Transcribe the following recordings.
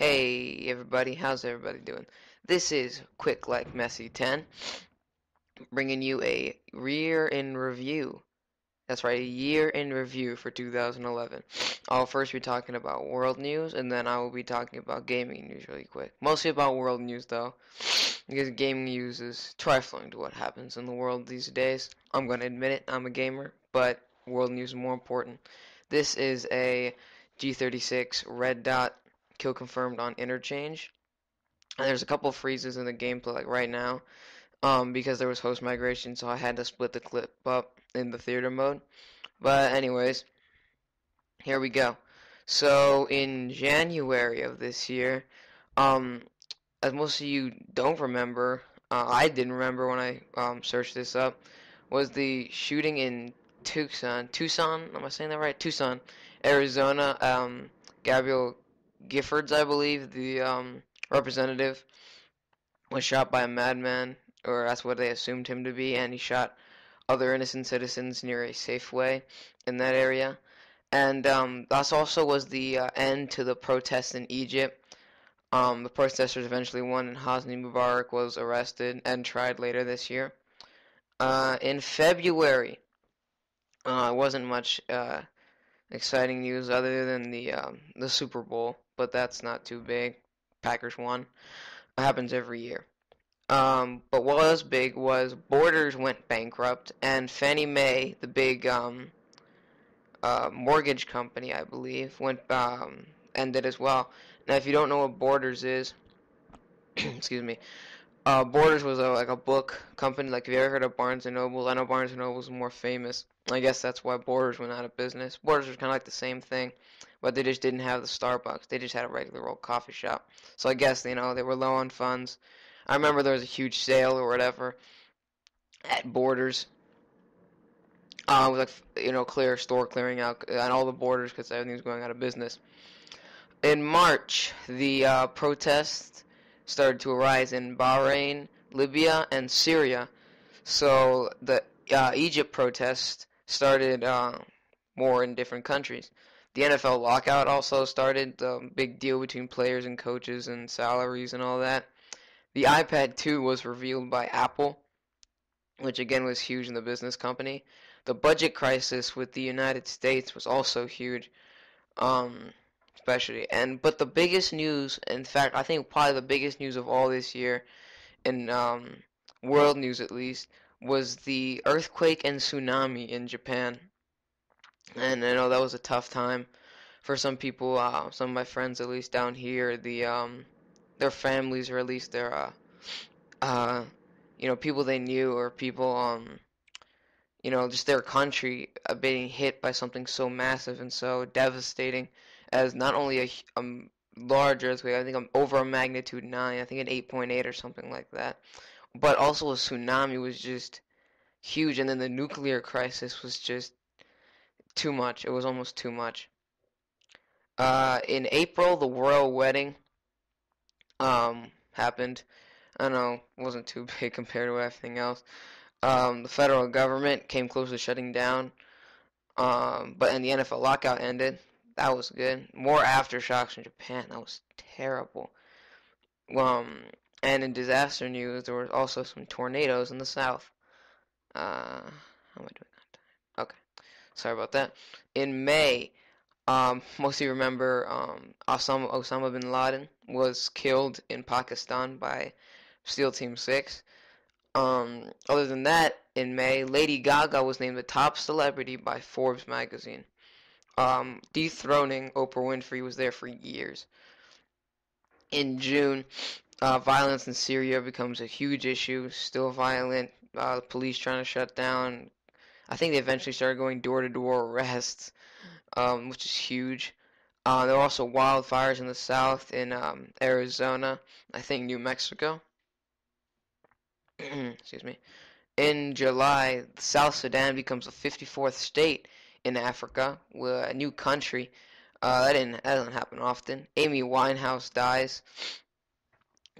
Hey everybody, how's everybody doing? This is Quick Like Messy 10, bringing you a year in review. That's right, a year in review for 2011. I'll first be talking about world news, and then I will be talking about gaming news really quick. Mostly about world news though, because gaming news is trifling to what happens in the world these days. I'm gonna admit it, I'm a gamer, but world news is more important. This is a G36 red dot kill confirmed on Interchange. And there's a couple freezes in the gameplay like right now, because there was host migration, so I had to split the clip up in the theater mode. But anyways, here we go. So in January of this year, um, as most of you don't remember, I didn't remember when I searched this up, was the shooting in Tucson, am I saying that right? Tucson, Arizona. Gabriel Giffords, I believe, the representative, was shot by a madman, or that's what they assumed him to be, and he shot other innocent citizens near a Safeway in that area. And that also was the end to the protests in Egypt. The protesters eventually won, and Hosni Mubarak was arrested and tried later this year. In February, it wasn't much exciting news other than the Super Bowl, but that's not too big. Packers won. It happens every year. But what was big was Borders went bankrupt, and Fannie Mae, the big mortgage company, I believe, went ended as well. Now, if you don't know what Borders is, excuse me, Borders was like a book company. Like, have you ever heard of Barnes and Noble? I know Barnes and Noble is more famous. I guess that's why Borders went out of business. Borders was kind of like the same thing, but they just didn't have the Starbucks. They just had a regular old coffee shop. So I guess, they were low on funds. I remember there was a huge sale or whatever at Borders. With like, store clearing out and all the Borders because everything was going out of business. In March, the protests started to arise in Bahrain, Libya, and Syria. So the Egypt protests started more in different countries. The NFL lockout also started, the big deal between players and coaches and salaries and all that. The iPad 2 was revealed by Apple, which again was huge in the business company. The budget crisis with the United States was also huge, um, but the biggest news, in fact, I think probably the biggest news of all this year, in world news at least, was the earthquake and tsunami in Japan. And I know that was a tough time for some people, some of my friends at least down here. Their families, or at least their uh, people they knew, or people just their country being hit by something so massive and so devastating as not only a large earthquake, I think over a magnitude 9, I think an 8.8 or something like that, but also a tsunami was just huge, and then the nuclear crisis was just too much. It was almost too much. In April, the royal wedding happened. I don't know, it wasn't too big compared to everything else. The federal government came close to shutting down, and the NFL lockout ended. That was good. More aftershocks in Japan. That was terrible. Um, and in disaster news, there was also some tornadoes in the south. How am I doing on time? Okay, sorry about that. In May, most of you remember Osama bin Laden was killed in Pakistan by SEAL Team 6. Other than that, in May, Lady Gaga was named the top celebrity by Forbes magazine. Dethroning Oprah Winfrey was there for years. In June, violence in Syria becomes a huge issue, still violent. The police trying to shut down. I think they eventually started going door-to-door arrests, which is huge. There were also wildfires in the south, in Arizona, I think New Mexico. Excuse me. In July, South Sudan becomes the 54th state in Africa, with a new country. That doesn't happen often. Amy Winehouse dies.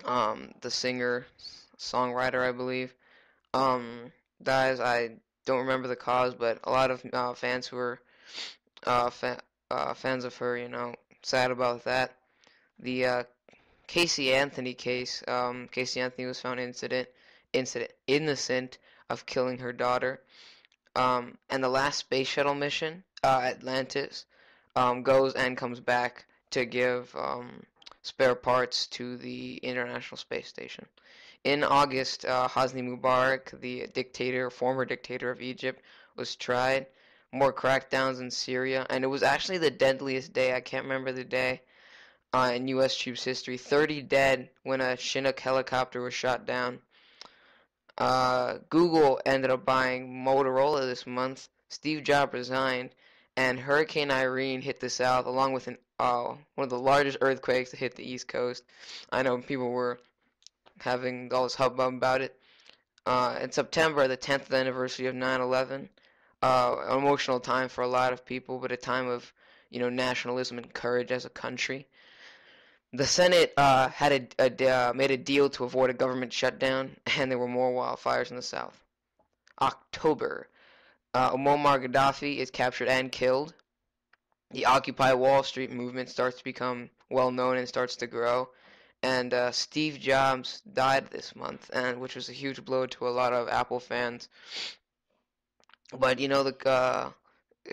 The singer, songwriter, I believe, um, dies. I don't remember the cause, but a lot of fans who were fans of her, sad about that. the Casey Anthony case. Casey Anthony was found innocent of killing her daughter. And the last space shuttle mission, Atlantis, goes and comes back to give spare parts to the International Space Station. In August, Hosni Mubarak, the former dictator of Egypt, was tried. More crackdowns in Syria, and it was actually the deadliest day. I can't remember the day in U.S. troops history. 30 dead when a Chinook helicopter was shot down. Google ended up buying Motorola this month. Steve Jobs resigned, and Hurricane Irene hit the South, along with one of the largest earthquakes to hit the East Coast. I know people were having all this hubbub about it. In September, the 10th anniversary of 9/11, an emotional time for a lot of people, but a time of nationalism and courage as a country. The Senate made a deal to avoid a government shutdown, and there were more wildfires in the South. October, Muammar Gaddafi is captured and killed. The Occupy Wall Street movement starts to become well known and starts to grow. And Steve Jobs died this month, and which was a huge blow to a lot of Apple fans. But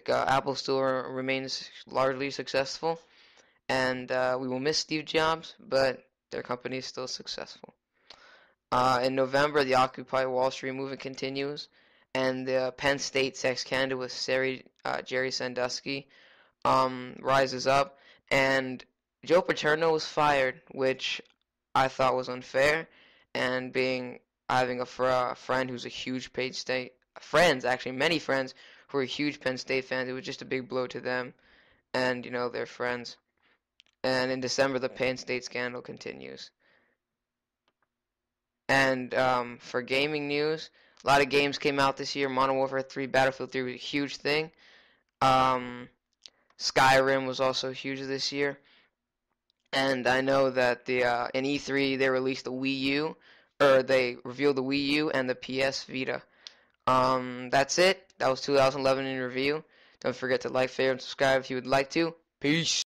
Apple still remains largely successful. And we will miss Steve Jobs, but their company is still successful. In November, the Occupy Wall Street movement continues, and the Penn State sex scandal with Jerry Sandusky rises up, and Joe Paterno was fired, which I thought was unfair, and having a friend who's a huge Penn State many friends who are huge Penn State fans, it was just a big blow to them, and their friends. And in December, the Penn State scandal continues. And for gaming news, a lot of games came out this year. Modern Warfare 3, Battlefield 3 was a huge thing. Skyrim was also huge this year. And I know that in E3 they released the Wii U, or they revealed the Wii U and the PS Vita. That's it. That was 2011 in review. Don't forget to like, favorite, and subscribe if you would like to. Peace.